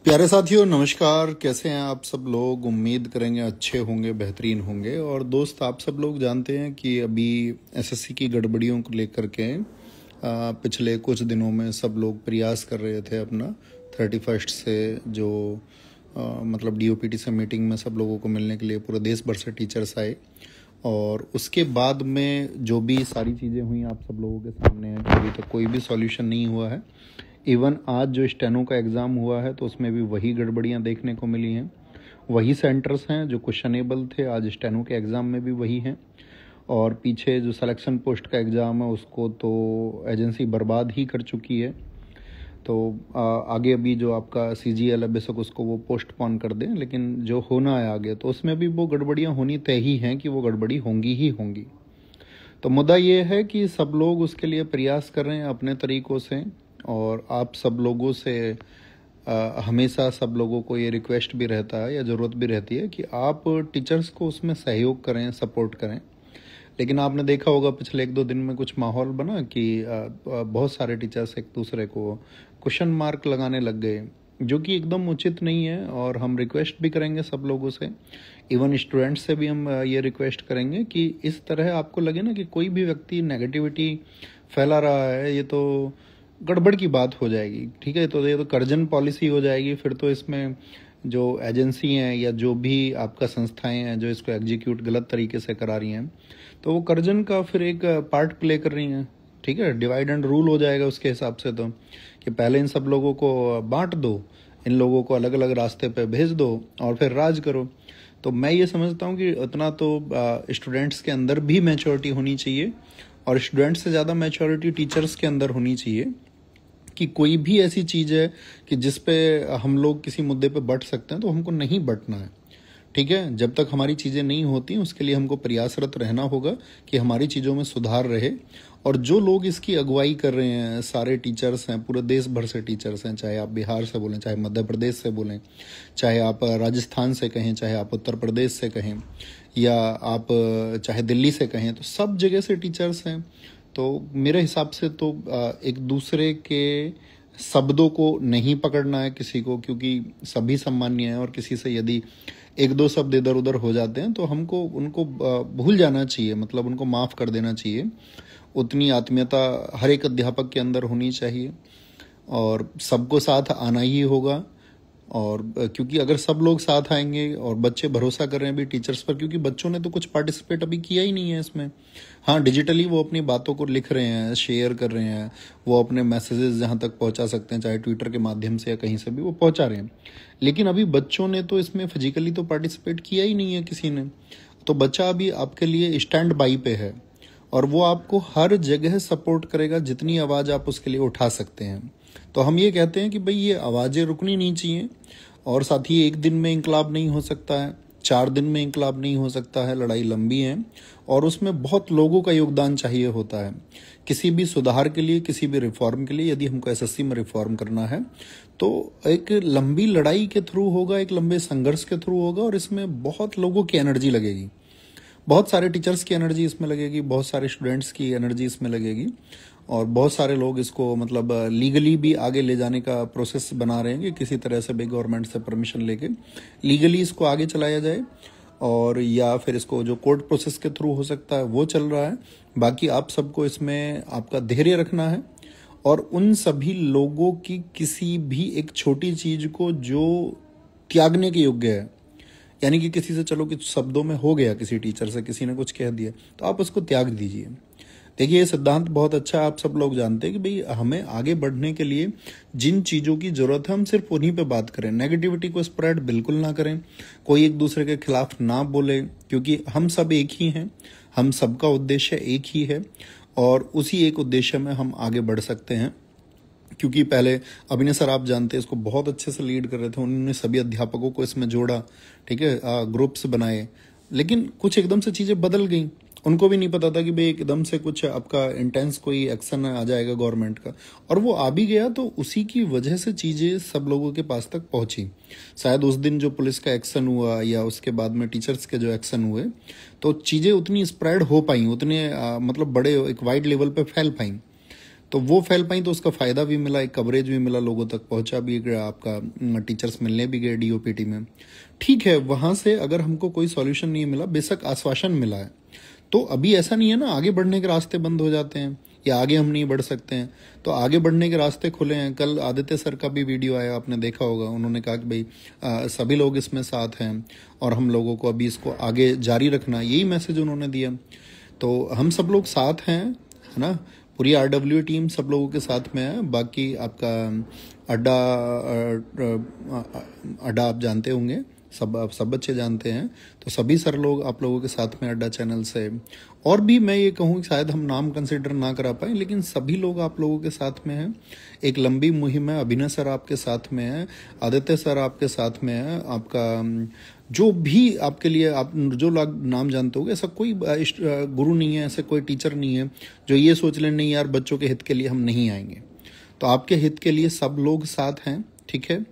प्यारे साथियों नमस्कार। कैसे हैं आप सब लोग? उम्मीद करेंगे अच्छे होंगे, बेहतरीन होंगे। और दोस्त, आप सब लोग जानते हैं कि अभी एसएससी की गड़बड़ियों को लेकर के पिछले कुछ दिनों में सब लोग प्रयास कर रहे थे अपना 31 से जो मतलब डीओपीटी से मीटिंग में सब लोगों को मिलने के लिए पूरे देश भर से टीचर्स आए। और उसके बाद में जो भी सारी चीज़ें हुई आप सब लोगों के सामने है कि अभी तक कोई भी सॉल्यूशन नहीं हुआ है। इवन आज जो स्टेनो का एग्ज़ाम हुआ है तो उसमें भी वही गड़बड़ियाँ देखने को मिली हैं। वही सेंटर्स हैं जो क्वेश्चनेबल थे, आज स्टेनो के एग्ज़ाम में भी वही हैं। और पीछे जो सिलेक्शन पोस्ट का एग्ज़ाम है उसको तो एजेंसी बर्बाद ही कर चुकी है। तो आगे अभी जो आपका CGL है बेशक उसको वो पोस्टपोन कर दें, लेकिन जो होना है आगे तो उसमें भी वो गड़बड़ियाँ होनी तय ही हैं कि वो गड़बड़ी होंगी ही होंगी। तो मुद्दा ये है कि सब लोग उसके लिए प्रयास कर रहे हैं अपने तरीक़ों से। और आप सब लोगों से हमेशा सब लोगों को ये रिक्वेस्ट भी रहता है या ज़रूरत भी रहती है कि आप टीचर्स को उसमें सहयोग करें, सपोर्ट करें। लेकिन आपने देखा होगा पिछले 1-2 दिन में कुछ माहौल बना कि बहुत सारे टीचर्स एक दूसरे को क्वेश्चन मार्क लगाने लग गए, जो कि एकदम उचित नहीं है। और हम रिक्वेस्ट भी करेंगे सब लोगों से, इवन स्टूडेंट्स से भी हम ये रिक्वेस्ट करेंगे कि इस तरह आपको लगे ना कि कोई भी व्यक्ति नेगेटिविटी फैला रहा है, ये तो गड़बड़ की बात हो जाएगी। ठीक है, तो ये तो कर्जन पॉलिसी हो जाएगी। फिर तो इसमें जो एजेंसी हैं या जो भी आपका संस्थाएं हैं जो इसको एग्जीक्यूट गलत तरीके से करा रही हैं, तो वो कर्जन का फिर एक पार्ट प्ले कर रही हैं। ठीक है, डिवाइड एंड रूल हो जाएगा उसके हिसाब से। तो कि पहले इन सब लोगों को बांट दो, इन लोगों को अलग अलग रास्ते पे भेज दो और फिर राज करो। तो मैं ये समझता हूँ कि उतना तो स्टूडेंट्स के अंदर भी मैच्योरिटी होनी चाहिए और स्टूडेंट्स से ज़्यादा मैच्योरिटी टीचर्स के अंदर होनी चाहिए कि कोई भी ऐसी चीज़ है कि जिस पे हम लोग किसी मुद्दे पे बट सकते हैं तो हमको नहीं बटना है। ठीक है, जब तक हमारी चीज़ें नहीं होती उसके लिए हमको प्रयासरत रहना होगा कि हमारी चीज़ों में सुधार रहे। और जो लोग इसकी अगुवाई कर रहे हैं, सारे टीचर्स हैं, पूरे देश भर से टीचर्स हैं, चाहे आप बिहार से बोलें, चाहे मध्य प्रदेश से बोलें, चाहे आप राजस्थान से कहें, चाहे आप उत्तर प्रदेश से कहें, या आप चाहे दिल्ली से कहें, तो सब जगह से टीचर्स हैं। तो मेरे हिसाब से तो एक दूसरे के शब्दों को नहीं पकड़ना है किसी को, क्योंकि सभी सम्मान्य हैं और किसी से यदि 1-2 शब्द इधर उधर हो जाते हैं तो हमको उनको भूल जाना चाहिए, मतलब उनको माफ़ कर देना चाहिए। उतनी आत्मीयता हर एक अध्यापक के अंदर होनी चाहिए और सबको साथ आना ही होगा। और क्योंकि अगर सब लोग साथ आएंगे और बच्चे भरोसा कर रहे हैं भी टीचर्स पर, क्योंकि बच्चों ने तो कुछ पार्टिसिपेट अभी किया ही नहीं है इसमें। हाँ, डिजिटली वो अपनी बातों को लिख रहे हैं, शेयर कर रहे हैं, वो अपने मैसेजेस जहाँ तक पहुँचा सकते हैं, चाहे ट्विटर के माध्यम से या कहीं से भी वो पहुँचा रहे हैं। लेकिन अभी बच्चों ने तो इसमें फिजिकली तो पार्टिसिपेट किया ही नहीं है किसी ने। तो बच्चा अभी आपके लिए स्टैंड बाई पे है और वो आपको हर जगह सपोर्ट करेगा जितनी आवाज़ आप उसके लिए उठा सकते हैं। तो हम ये कहते हैं कि भाई ये आवाज़ें रुकनी नहीं चाहिए। और साथ ही 1 दिन में इंकलाब नहीं हो सकता है, 4 दिन में इंकलाब नहीं हो सकता है, लड़ाई लंबी है और उसमें बहुत लोगों का योगदान चाहिए होता है। किसी भी सुधार के लिए, किसी भी रिफॉर्म के लिए, यदि हमको एसएससी में रिफॉर्म करना है तो एक लंबी लड़ाई के थ्रू होगा, एक लंबे संघर्ष के थ्रू होगा और इसमें बहुत लोगों की एनर्जी लगेगी, बहुत सारे टीचर्स की एनर्जी इसमें लगेगी, बहुत सारे स्टूडेंट्स की एनर्जी इसमें लगेगी और बहुत सारे लोग इसको मतलब लीगली भी आगे ले जाने का प्रोसेस बना रहे हैं कि किसी तरह से भी गवर्नमेंट से परमिशन लेके लीगली इसको आगे चलाया जाए, और या फिर इसको जो कोर्ट प्रोसेस के थ्रू हो सकता है वो चल रहा है। बाकी आप सबको इसमें आपका धैर्य रखना है और उन सभी लोगों की किसी भी एक छोटी चीज को जो त्यागने के योग्य है, यानी कि किसी से चलो कि शब्दों में हो गया, किसी टीचर से किसी ने कुछ कह दिया तो आप उसको त्याग दीजिए। देखिए ये सिद्धांत बहुत अच्छा है, आप सब लोग जानते हैं कि भाई हमें आगे बढ़ने के लिए जिन चीज़ों की ज़रूरत है हम सिर्फ उन्हीं पे बात करें, नेगेटिविटी को स्प्रेड बिल्कुल ना करें, कोई एक दूसरे के खिलाफ ना बोले, क्योंकि हम सब एक ही हैं, हम सबका उद्देश्य एक ही है और उसी एक उद्देश्य में हम आगे बढ़ सकते हैं। क्योंकि पहले अभिनय सर आप जानते हैं इसको बहुत अच्छे से लीड कर रहे थे, उन्होंने सभी अध्यापकों को इसमें जोड़ा, ठीक है, ग्रुप्स बनाए, लेकिन कुछ एकदम से चीज़ें बदल गई। उनको भी नहीं पता था कि भाई एकदम से कुछ आपका इंटेंस कोई एक्शन आ जाएगा गवर्नमेंट का, और वो आ भी गया तो उसी की वजह से चीज़ें सब लोगों के पास तक पहुंची। शायद उस दिन जो पुलिस का एक्शन हुआ या उसके बाद में टीचर्स के जो एक्शन हुए तो चीज़ें उतनी स्प्रेड हो पाई, उतने मतलब बड़े एक वाइड लेवल पे फैल पाई। तो वो फैल पाई तो उसका फ़ायदा भी मिला, एक कवरेज भी मिला, लोगों तक पहुंचा भी गया, आपका टीचर्स मिलने भी गए डीओपीटी में। ठीक है, वहाँ से अगर हमको कोई सॉल्यूशन नहीं मिला, बेशक आश्वासन मिला है, तो अभी ऐसा नहीं है ना आगे बढ़ने के रास्ते बंद हो जाते हैं या आगे हम नहीं बढ़ सकते हैं। तो आगे बढ़ने के रास्ते खुले हैं। कल आदित्य सर का भी वीडियो आया, आपने देखा होगा, उन्होंने कहा कि भाई सभी लोग इसमें साथ हैं और हम लोगों को अभी इसको आगे जारी रखना, यही मैसेज उन्होंने दिया। तो हम सब लोग साथ हैं, है ना, पूरी आरडब्ल्यू टीम सब लोगों के साथ में है। बाकी आपका अड्डा अड्डा आप जानते होंगे, सब बच्चे जानते हैं, तो सभी सर लोग आप लोगों के साथ में अड्डा चैनल से। और भी मैं ये कहूँ कि शायद हम नाम कंसिडर ना करा पाए, लेकिन सभी लोग आप लोगों के साथ में हैं। एक लंबी मुहिम है, अभिनय सर आपके साथ में है, आदित्य सर आपके साथ में है, आपका जो भी आपके लिए आप जो लोग नाम जानते होगे, ऐसा कोई गुरु नहीं है, ऐसा कोई टीचर नहीं है जो ये सोच ले नहीं यार बच्चों के हित के लिए हम नहीं आएंगे। तो आपके हित के लिए सब लोग साथ हैं, ठीक है।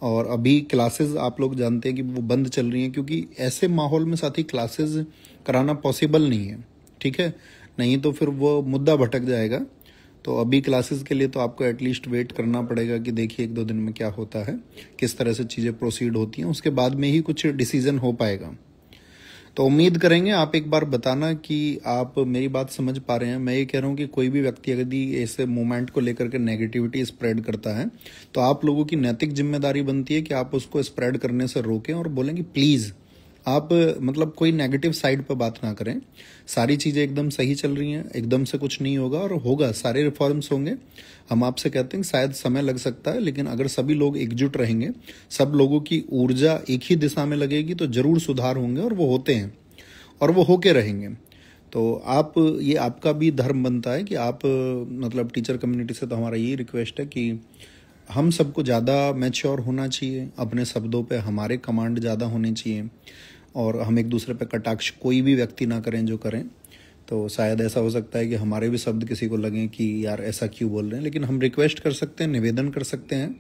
और अभी क्लासेस आप लोग जानते हैं कि वो बंद चल रही हैं, क्योंकि ऐसे माहौल में साथी क्लासेस कराना पॉसिबल नहीं है, ठीक है, नहीं तो फिर वो मुद्दा भटक जाएगा। तो अभी क्लासेस के लिए तो आपको एटलीस्ट वेट करना पड़ेगा कि देखिए 1-2 दिन में क्या होता है, किस तरह से चीज़ें प्रोसीड होती हैं, उसके बाद में ही कुछ डिसीजन हो पाएगा। तो उम्मीद करेंगे आप एक बार बताना कि आप मेरी बात समझ पा रहे हैं। मैं ये कह रहा हूँ कि कोई भी व्यक्ति यदि ऐसे मूवमेंट को लेकर के नेगेटिविटी स्प्रेड करता है, तो आप लोगों की नैतिक जिम्मेदारी बनती है कि आप उसको स्प्रेड करने से रोकें और बोलें कि प्लीज़ आप मतलब कोई नेगेटिव साइड पर बात ना करें। सारी चीज़ें एकदम सही चल रही हैं, एकदम से कुछ नहीं होगा और होगा, सारे रिफॉर्म्स होंगे। हम आपसे कहते हैं शायद समय लग सकता है, लेकिन अगर सभी लोग एकजुट रहेंगे, सब लोगों की ऊर्जा एक ही दिशा में लगेगी, तो जरूर सुधार होंगे और वो होते हैं और वो होके रहेंगे। तो आप, ये आपका भी धर्म बनता है कि आप मतलब टीचर कम्युनिटी से तो हमारा यही रिक्वेस्ट है कि हम सबको ज़्यादा मैच्योर होना चाहिए, अपने शब्दों पे हमारे कमांड ज़्यादा होने चाहिए और हम एक दूसरे पे कटाक्ष कोई भी व्यक्ति ना करें जो करें। तो शायद ऐसा हो सकता है कि हमारे भी शब्द किसी को लगें कि यार ऐसा क्यों बोल रहे हैं, लेकिन हम रिक्वेस्ट कर सकते हैं, निवेदन कर सकते हैं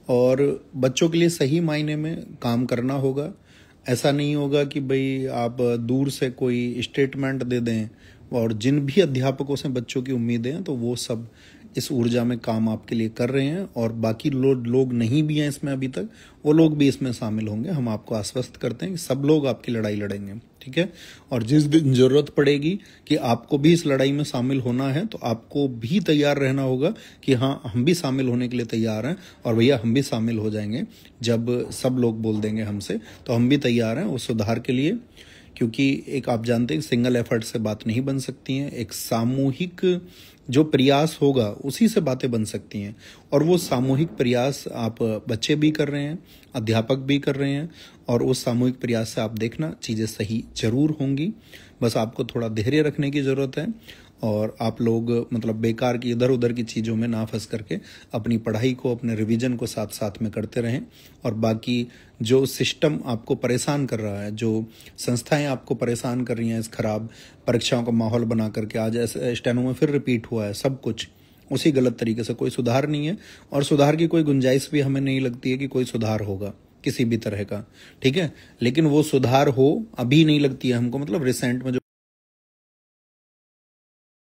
और बच्चों के लिए सही मायने में काम करना होगा। ऐसा नहीं होगा कि भाई आप दूर से कोई स्टेटमेंट दे दें, और जिन भी अध्यापकों से बच्चों की उम्मीदें हैं तो वो सब इस ऊर्जा में काम आपके लिए कर रहे हैं, और बाकी लोग नहीं भी हैं इसमें अभी तक, वो लोग भी इसमें शामिल होंगे। हम आपको आश्वस्त करते हैं कि सब लोग आपकी लड़ाई लड़ेंगे, ठीक है। और जिस दिन जरूरत पड़ेगी कि आपको भी इस लड़ाई में शामिल होना है, तो आपको भी तैयार रहना होगा कि हाँ हम भी शामिल होने के लिए तैयार हैं, और भैया हम भी शामिल हो जाएंगे जब सब लोग बोल देंगे हमसे, तो हम भी तैयार हैं उस सुधार के लिए। क्योंकि एक आप जानते हैं सिंगल एफर्ट से बात नहीं बन सकती हैं, एक सामूहिक जो प्रयास होगा उसी से बातें बन सकती हैं, और वो सामूहिक प्रयास आप बच्चे भी कर रहे हैं, अध्यापक भी कर रहे हैं, और उस सामूहिक प्रयास से आप देखना चीज़ें सही जरूर होंगी। बस आपको थोड़ा धैर्य रखने की ज़रूरत है, और आप लोग मतलब बेकार की इधर उधर की चीज़ों में ना फंस करके अपनी पढ़ाई को, अपने रिवीजन को साथ साथ में करते रहें। और बाकी जो सिस्टम आपको परेशान कर रहा है, जो संस्थाएं आपको परेशान कर रही हैं इस खराब परीक्षाओं का माहौल बना करके, आज ऐसे स्टेनो में फिर रिपीट हुआ है सब कुछ उसी गलत तरीके से, कोई सुधार नहीं है, और सुधार की कोई गुंजाइश भी हमें नहीं लगती है कि कोई सुधार होगा किसी भी तरह का, ठीक है। लेकिन वो सुधार हो अभी नहीं लगती है हमको, मतलब रिसेंट में जो,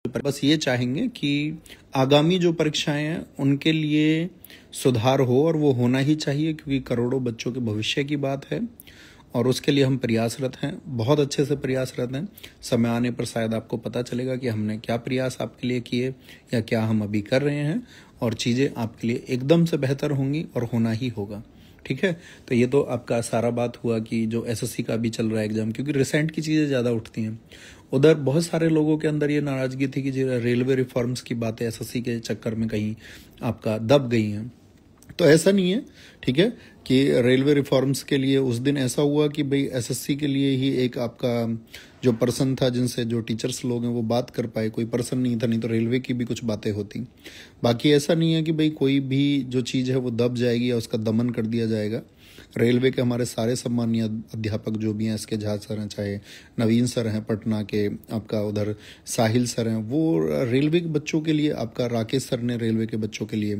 बस ये चाहेंगे कि आगामी जो परीक्षाएं हैं उनके लिए सुधार हो, और वो होना ही चाहिए, क्योंकि करोड़ों बच्चों के भविष्य की बात है और उसके लिए हम प्रयासरत हैं, बहुत अच्छे से प्रयासरत हैं। समय आने पर शायद आपको पता चलेगा कि हमने क्या प्रयास आपके लिए किए या क्या हम अभी कर रहे हैं, और चीज़ें आपके लिए एकदम से बेहतर होंगी और होना ही होगा, ठीक है। तो ये तो आपका सारा बात हुआ कि जो एसएससी का भी चल रहा है एग्जाम, क्योंकि रिसेंट की चीज़ें ज़्यादा उठती हैं। उधर बहुत सारे लोगों के अंदर ये नाराजगी थी कि रेलवे रिफॉर्म्स की बातें एसएससी के चक्कर में कहीं आपका दब गई हैं, तो ऐसा नहीं है, ठीक है, कि रेलवे रिफॉर्म्स के लिए उस दिन ऐसा हुआ कि भाई एसएससी के लिए ही एक आपका जो पर्सन था, जिनसे जो टीचर्स लोग हैं वो बात कर पाए, कोई पर्सन नहीं था, नहीं तो रेलवे की भी कुछ बातें होती। बाकी ऐसा नहीं है कि भाई कोई भी जो चीज़ है वो दब जाएगी या उसका दमन कर दिया जाएगा। रेलवे के हमारे सारे सम्मानीय अध्यापक जो भी हैं, एस के झा सर हैं, चाहे नवीन सर हैं पटना के, आपका उधर साहिल सर हैं, वो रेलवे के बच्चों के लिए, आपका राकेश सर ने रेलवे के बच्चों के लिए,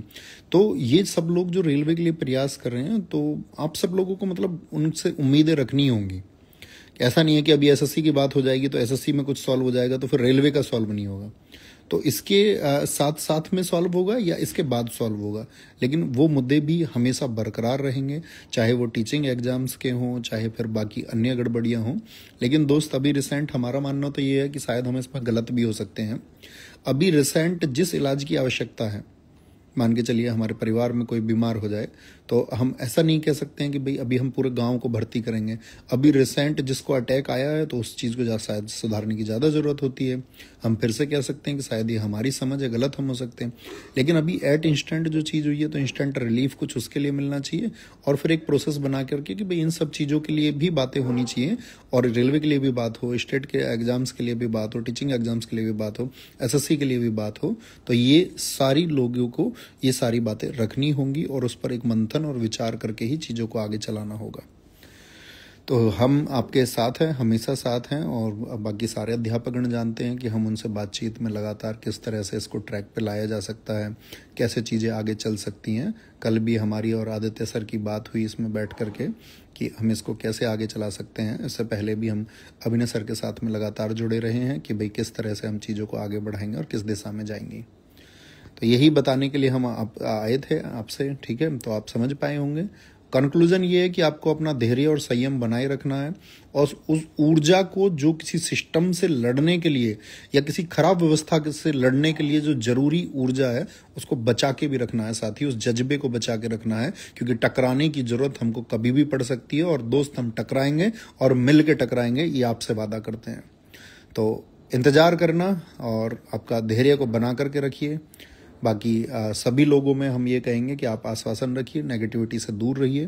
तो ये सब लोग जो रेलवे के लिए प्रयास कर रहे हैं, तो आप सब लोगों को मतलब उनसे उम्मीदें रखनी होंगी। ऐसा नहीं है कि अभी एसएससी की बात हो जाएगी तो एसएससी में कुछ सॉल्व हो जाएगा तो फिर रेलवे का सॉल्व नहीं होगा। तो इसके साथ साथ में सॉल्व होगा या इसके बाद सॉल्व होगा, लेकिन वो मुद्दे भी हमेशा बरकरार रहेंगे, चाहे वो टीचिंग एग्जाम्स के हों, चाहे फिर बाकी अन्य गड़बड़ियां हों। लेकिन दोस्त अभी रिसेंट हमारा मानना तो ये है कि शायद हम इसमें गलत भी हो सकते हैं। अभी रिसेंट जिस इलाज की आवश्यकता है, मान के चलिए हमारे परिवार में कोई बीमार हो जाए, तो हम ऐसा नहीं कह सकते हैं कि भाई अभी हम पूरे गांव को भर्ती करेंगे। अभी रिसेंट जिसको अटैक आया है तो उस चीज़ को शायद सुधारने की ज़्यादा ज़रूरत होती है। हम फिर से कह सकते हैं कि शायद ये हमारी समझ है, गलत हम हो सकते हैं। लेकिन अभी एट इंस्टेंट जो चीज़ हुई है तो इंस्टेंट रिलीफ कुछ उसके लिए मिलना चाहिए, और फिर एक प्रोसेस बना करके कि भाई इन सब चीज़ों के लिए भी बातें होनी चाहिए, और रेलवे के लिए भी बात हो, स्टेट के एग्जाम्स के लिए भी बात हो, टीचिंग एग्जाम्स के लिए भी बात हो, SSC के लिए भी बात हो। तो ये सारी लोगों को ये सारी बातें रखनी होंगी और उस पर एक मंथन और विचार करके ही चीज़ों को आगे चलाना होगा। तो हम आपके साथ हैं, हमेशा साथ हैं, और बाकी सारे अध्यापकगण जानते हैं कि हम उनसे बातचीत में लगातार किस तरह से इसको ट्रैक पे लाया जा सकता है, कैसे चीज़ें आगे चल सकती हैं। कल भी हमारी और आदित्य सर की बात हुई इसमें बैठ करके कि हम इसको कैसे आगे चला सकते हैं। इससे पहले भी हम अभिनय सर के साथ में लगातार जुड़े रहे हैं कि भाई किस तरह से हम चीज़ों को आगे बढ़ाएंगे और किस दिशा में जाएंगी। तो यही बताने के लिए हम आए थे आपसे, ठीक है। तो आप समझ पाए होंगे। कंक्लूजन ये है कि आपको अपना धैर्य और संयम बनाए रखना है, और उस ऊर्जा को जो किसी सिस्टम से लड़ने के लिए या किसी खराब व्यवस्था से लड़ने के लिए जो जरूरी ऊर्जा है उसको बचा के भी रखना है, साथ ही उस जज्बे को बचा के रखना है, क्योंकि टकराने की जरूरत हमको कभी भी पड़ सकती है। और दोस्त, हम टकराएंगे और मिल के टकराएंगे, ये आपसे वादा करते हैं। तो इंतजार करना और आपका धैर्य को बना करके रखिए। बाकी सभी लोगों में हम ये कहेंगे कि आप आश्वासन रखिए, नेगेटिविटी से दूर रहिए,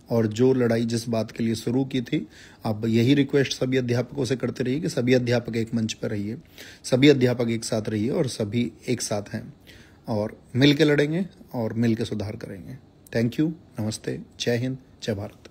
और जो लड़ाई जिस बात के लिए शुरू की थी, आप यही रिक्वेस्ट सभी अध्यापकों से करते रहिए कि सभी अध्यापक एक मंच पर रहिए, सभी अध्यापक एक साथ रहिए, और सभी एक साथ हैं और मिल के लड़ेंगे और मिल के सुधार करेंगे। थैंक यू, नमस्ते, जय हिंद, जय भारत।